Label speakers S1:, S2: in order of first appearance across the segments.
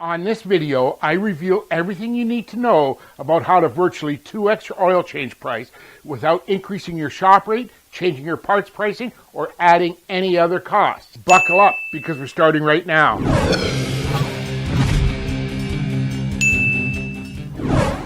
S1: On this video, I reveal everything you need to know about how to virtually 2x your oil change price without increasing your shop rate, changing your parts pricing, or adding any other costs. Buckle up, because we're starting right now.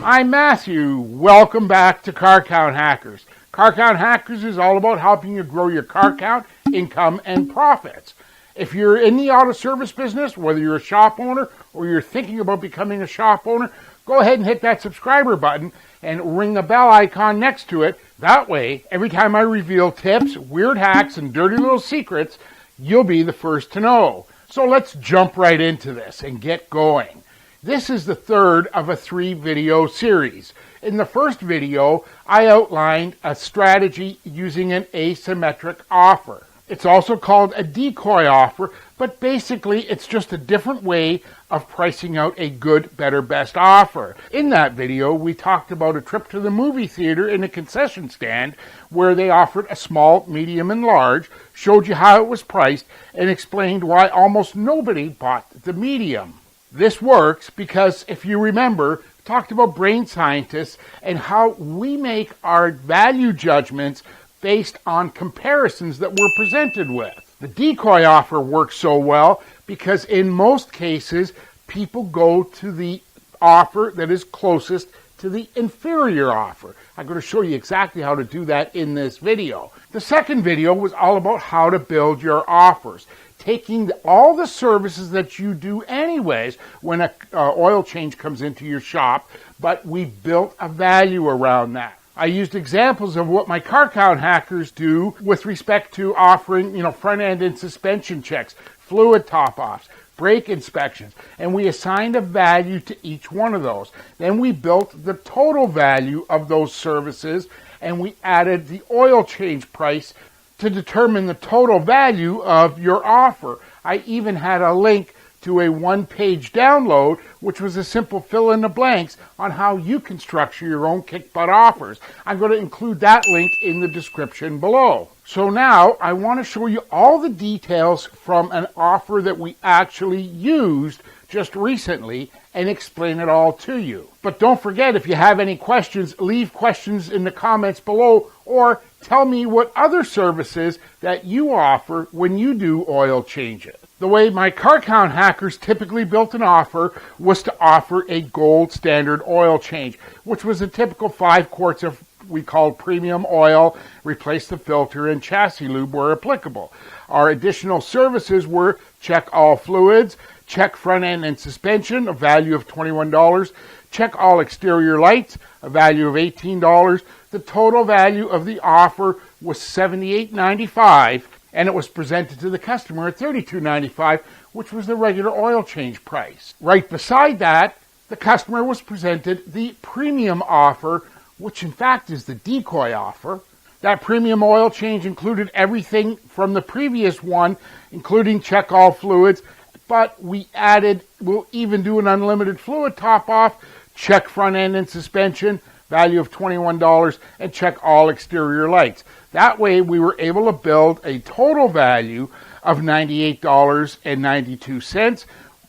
S1: I'm Matthew. Welcome back to Car Count Hackers. Car Count Hackers is all about helping you grow your car count, income, and profits. If you're in the auto service business, whether you're a shop owner or you're thinking about becoming a shop owner, go ahead and hit that subscriber button and ring the bell icon next to it. That way, every time I reveal tips, weird hacks, and dirty little secrets, you'll be the first to know. So let's jump right into this and get going. This is the third of a 3-video series. In the first video, I outlined a strategy using an asymmetric offer. It's also called a decoy offer, but basically it's just a different way of pricing out a good, better, best offer. In that video, we talked about a trip to the movie theater in a concession stand where they offered a small, medium, and large, showed you how it was priced, and explained why almost nobody bought the medium. This works because, if you remember, we talked about brain scientists and how we make our value judgments based on comparisons that we're presented with. The decoy offer works so well because in most cases, people go to the offer that is closest to the inferior offer. I'm going to show you exactly how to do that in this video. The second video was all about how to build your offers, taking all the services that you do anyways when an oil change comes into your shop, but we built a value around that. I used examples of what my car count hackers do with respect to offering, front end and suspension checks, fluid top-offs, brake inspections, and we assigned a value to each one of those. Then we built the total value of those services, and we added the oil change price to determine the total value of your offer. I even had a link to a one-page download, which was a simple fill in the blanks on how you can structure your own kick-butt offers. I'm going to include that link in the description below. So now I want to show you all the details from an offer that we actually used just recently and explain it all to you. But don't forget, if you have any questions, leave questions in the comments below, or tell me what other services that you offer when you do oil changes. The way my car count hackers typically built an offer was to offer a gold standard oil change, which was a typical 5 quarts of we called premium oil, replace the filter, and chassis lube where applicable. Our additional services were check all fluids, check front end and suspension, a value of $21, check all exterior lights, a value of $18. The total value of the offer was $78.95, and it was presented to the customer at $32.95, which was the regular oil change price. Right beside that, the customer was presented the premium offer, which in fact is the decoy offer. That premium oil change included everything from the previous one, including check all fluids, but we added, we'll even do an unlimited fluid top-off, check front end and suspension, value of $21, and check all exterior lights. That way we were able to build a total value of $98.92,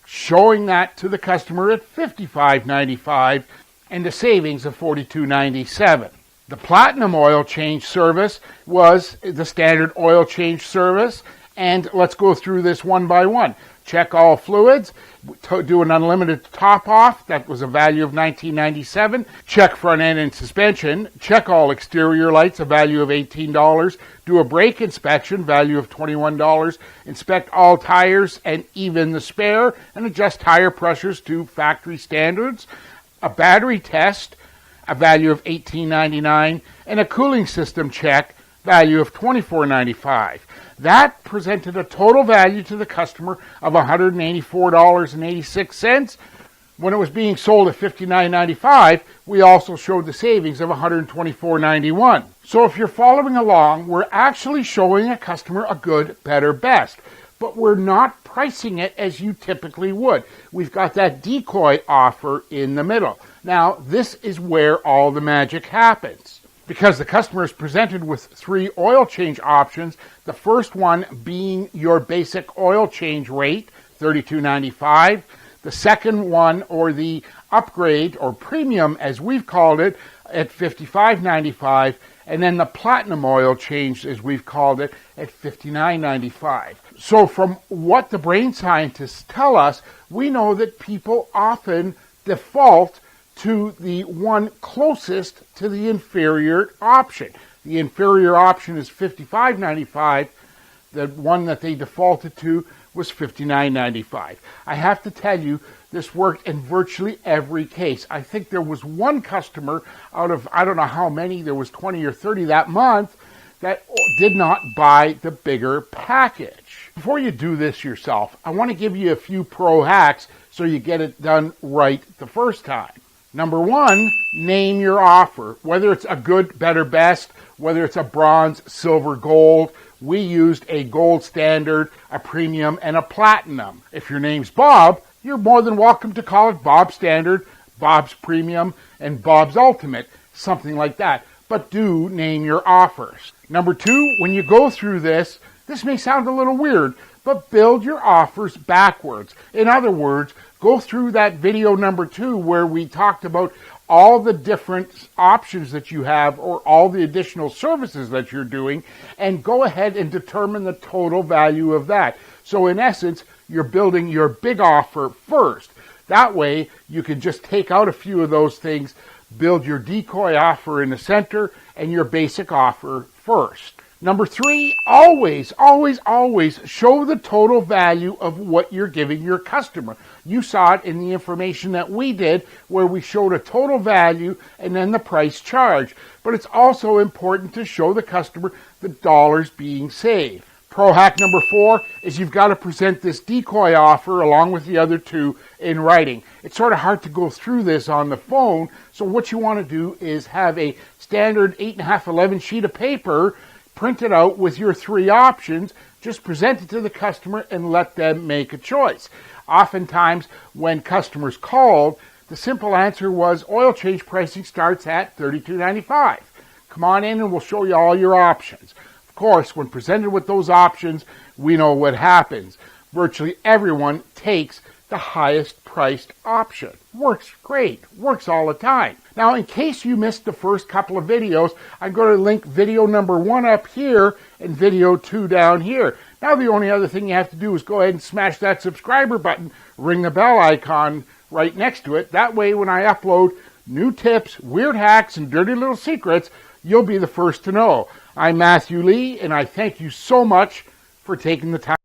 S1: showing that to the customer at $55.95 and a savings of $42.97. The platinum oil change service was the standard oil change service, and let's go through this one by one. Check all fluids, do an unlimited top-off, that was a value of $19.97. Check front end and suspension, check all exterior lights, a value of $18. Do a brake inspection, value of $21. Inspect all tires and even the spare, and adjust tire pressures to factory standards. A battery test, a value of $18.99, and a cooling system check, value of $24.95. That presented a total value to the customer of $184.86. When it was being sold at $59.95, we also showed the savings of $124.91. So if you're following along, we're actually showing a customer a good, better, best. But we're not pricing it as you typically would. We've got that decoy offer in the middle. Now, this is where all the magic happens. Because the customer is presented with 3 oil change options, the first one being your basic oil change rate, $32.95. The second one, or the upgrade or premium as we've called it, at $55.95, and then the platinum oil change as we've called it at $59.95. So from what the brain scientists tell us, we know that people often default to the one closest to the inferior option. The inferior option is $55.95. The one that they defaulted to was $59.95. I have to tell you, this worked in virtually every case. I think there was one customer out of, I don't know how many, there was 20 or 30 that month, that did not buy the bigger package. Before you do this yourself, I want to give you a few pro hacks so you get it done right the first time. Number one, name your offer. Whether it's a good, better, best, whether it's a bronze, silver, gold. We used a gold standard, a premium, and a platinum. If your name's Bob, you're more than welcome to call it Bob's Standard, Bob's Premium, and Bob's Ultimate, something like that. But do name your offers. Number two, when you go through this may sound a little weird, but build your offers backwards. In other words, go through that video number 2 where we talked about all the different options that you have or all the additional services that you're doing, and go ahead and determine the total value of that. So in essence, you're building your big offer first. That way, you can just take out a few of those things, build your decoy offer in the center, and your basic offer first. Number 3, always show the total value of what you're giving your customer. You saw it in the information that we did where we showed a total value and then the price charged. But it's also important to show the customer the dollars being saved. Pro hack number 4 is you've got to present this decoy offer along with the other 2 in writing. It's sort of hard to go through this on the phone, so what you want to do is have a standard 8.5-11 sheet of paper, print it out with your 3 options, just present it to the customer and let them make a choice. Oftentimes, when customers called, the simple answer was oil change pricing starts at $32.95. Come on in and we'll show you all your options. Of course, when presented with those options, we know what happens. Virtually everyone takes the highest priced option. Works great. Works all the time. Now, in case you missed the first couple of videos, I'm going to link video number 1 up here and video 2 down here. Now, the only other thing you have to do is go ahead and smash that subscriber button, ring the bell icon right next to it. That way, when I upload new tips, weird hacks, and dirty little secrets, you'll be the first to know. I'm Matthew Lee, and I thank you so much for taking the time.